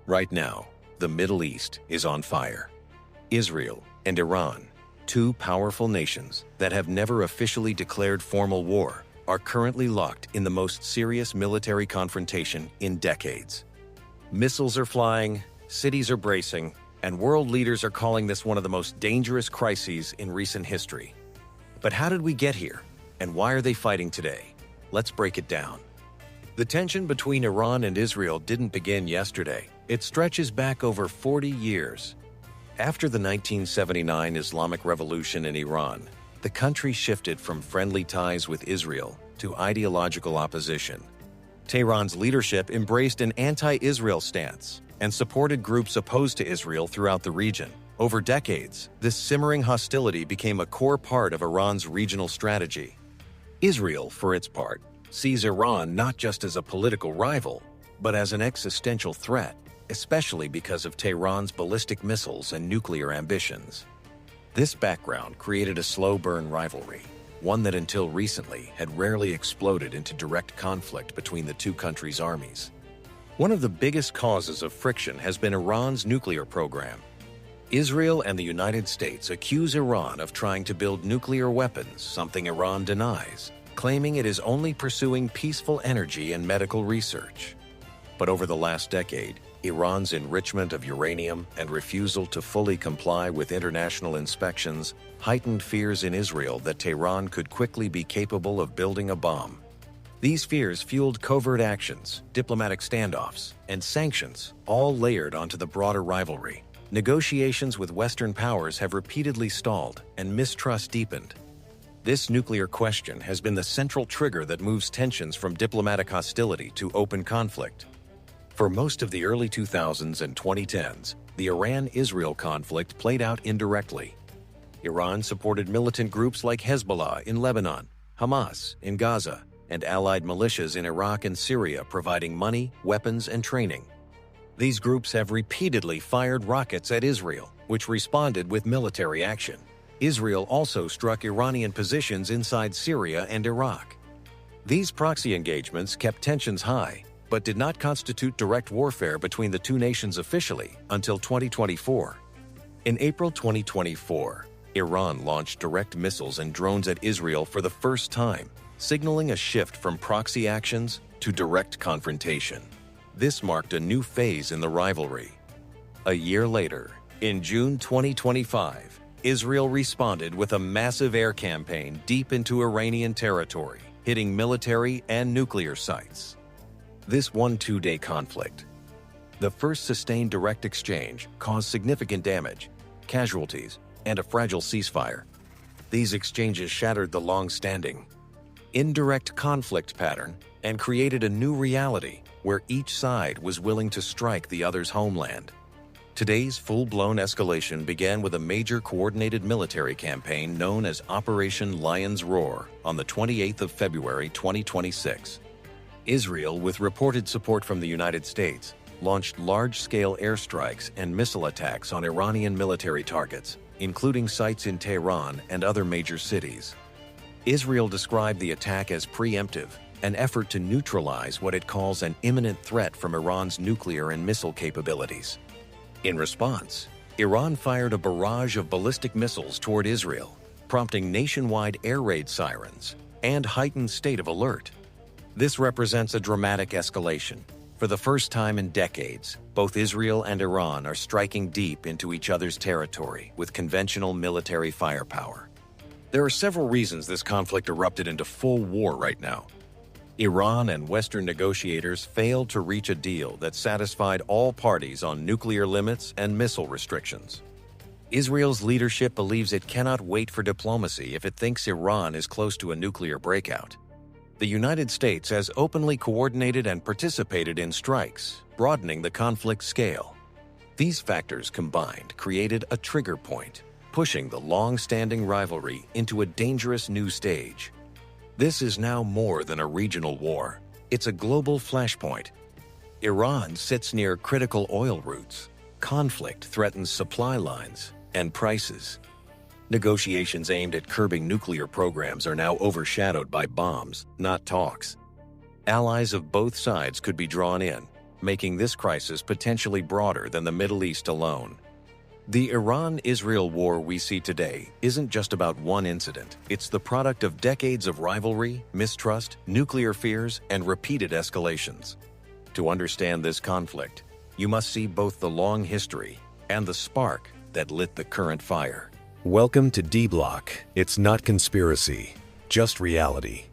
Right now, the Middle East is on fire. Israel and Iran, two powerful nations that have never officially declared formal war, are currently locked in the most serious military confrontation in decades. Missiles are flying, cities are bracing, and world leaders are calling this one of the most dangerous crises in recent history. But how did we get here, and why are they fighting today? Let's break it down. The tension between Iran and Israel didn't begin yesterday. It stretches back over 40 years. After the 1979 Islamic Revolution in Iran, the country shifted from friendly ties with Israel to ideological opposition. Tehran's leadership embraced an anti-Israel stance and supported groups opposed to Israel throughout the region. Over decades, this simmering hostility became a core part of Iran's regional strategy. Israel, for its part, sees Iran not just as a political rival, but as an existential threat, especially because of Tehran's ballistic missiles and nuclear ambitions. This background created a slow-burn rivalry, one that until recently had rarely exploded into direct conflict between the two countries' armies. One of the biggest causes of friction has been Iran's nuclear program. Israel and the United States accuse Iran of trying to build nuclear weapons, something Iran denies, claiming it is only pursuing peaceful energy and medical research. But over the last decade, Iran's enrichment of uranium and refusal to fully comply with international inspections heightened fears in Israel that Tehran could quickly be capable of building a bomb. These fears fueled covert actions, diplomatic standoffs, and sanctions, all layered onto the broader rivalry. Negotiations with Western powers have repeatedly stalled, and mistrust deepened. This nuclear question has been the central trigger that moves tensions from diplomatic hostility to open conflict. For most of the early 2000s and 2010s, the Iran-Israel conflict played out indirectly. Iran supported militant groups like Hezbollah in Lebanon, Hamas in Gaza, and allied militias in Iraq and Syria providing money, weapons, and training. These groups have repeatedly fired rockets at Israel, which responded with military action. Israel also struck Iranian positions inside Syria and Iraq. These proxy engagements kept tensions high, but did not constitute direct warfare between the two nations officially until 2024. In April 2024, Iran launched direct missiles and drones at Israel for the first time, signaling a shift from proxy actions to direct confrontation. This marked a new phase in the rivalry. A year later, in June 2025, Israel responded with a massive air campaign deep into Iranian territory, hitting military and nuclear sites. This 2-day conflict, the first sustained direct exchange, caused significant damage, casualties, and a fragile ceasefire. These exchanges shattered the long-standing indirect conflict pattern and created a new reality where each side was willing to strike the other's homeland. Today's full-blown escalation began with a major coordinated military campaign known as Operation Lion's Roar on the 28th of February 2026. Israel, with reported support from the United States, launched large-scale airstrikes and missile attacks on Iranian military targets, including sites in Tehran and other major cities. Israel described the attack as preemptive, an effort to neutralize what it calls an imminent threat from Iran's nuclear and missile capabilities. In response, Iran fired a barrage of ballistic missiles toward Israel, prompting nationwide air raid sirens and heightened state of alert. This represents a dramatic escalation. For the first time in decades, both Israel and Iran are striking deep into each other's territory with conventional military firepower. There are several reasons this conflict erupted into full war right now. Iran and Western negotiators failed to reach a deal that satisfied all parties on nuclear limits and missile restrictions. Israel's leadership believes it cannot wait for diplomacy if it thinks Iran is close to a nuclear breakout. The United States has openly coordinated and participated in strikes, broadening the conflict scale. These factors combined created a trigger point, pushing the long-standing rivalry into a dangerous new stage. This is now more than a regional war. It's a global flashpoint. Iran sits near critical oil routes. Conflict threatens supply lines and prices. Negotiations aimed at curbing nuclear programs are now overshadowed by bombs, not talks. Allies of both sides could be drawn in, making this crisis potentially broader than the Middle East alone. The Iran-Israel war we see today isn't just about one incident. It's the product of decades of rivalry, mistrust, nuclear fears, and repeated escalations. To understand this conflict, you must see both the long history and the spark that lit the current fire. Welcome to D-Block. It's not conspiracy, just reality.